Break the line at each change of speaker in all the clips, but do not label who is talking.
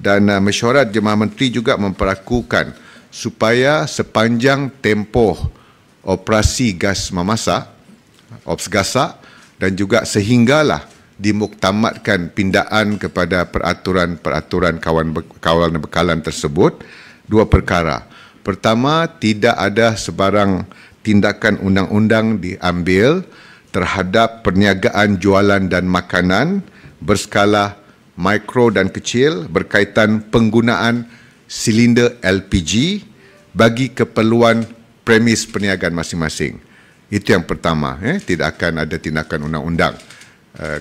dan mesyuarat Jemaah Menteri juga memperakukan supaya sepanjang tempoh operasi gas memasak, Ops Gasak, dan juga sehinggalah dimuktamadkan pindaan kepada peraturan-peraturan kawalan bekalan tersebut, dua perkara. Pertama, tidak ada sebarang tindakan undang-undang diambil terhadap perniagaan jualan dan makanan berskala mikro dan kecil berkaitan penggunaan silinder LPG bagi keperluan premis perniagaan masing-masing. Itu yang pertama, tidak akan ada tindakan undang-undang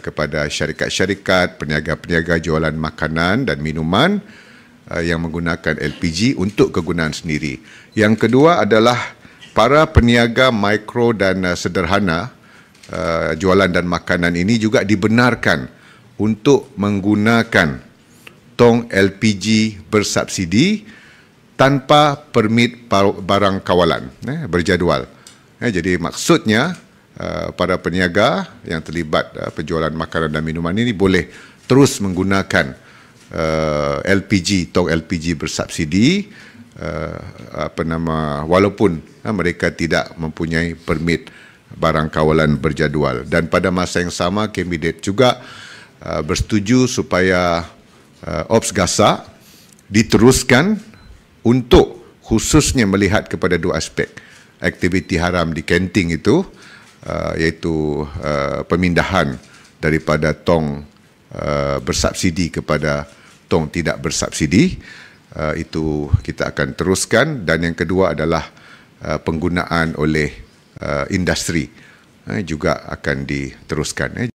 kepada syarikat-syarikat, peniaga-peniaga jualan makanan dan minuman yang menggunakan LPG untuk kegunaan sendiri. Yang kedua adalah para peniaga mikro dan sederhana jualan dan makanan ini juga dibenarkan untuk menggunakan tong LPG bersubsidi tanpa permit barang kawalan berjadual. Jadi maksudnya para peniaga yang terlibat penjualan makanan dan minuman ini boleh terus menggunakan LPG, tong LPG bersubsidi walaupun mereka tidak mempunyai permit barang kawalan berjadual. Dan pada masa yang sama, Kabinet juga bersetuju supaya Ops Gasak diteruskan untuk khususnya melihat kepada dua aspek aktiviti haram di kanting itu, iaitu pemindahan daripada tong bersubsidi kepada tong tidak bersubsidi. Itu kita akan teruskan. Dan yang kedua adalah penggunaan oleh industri juga akan diteruskan.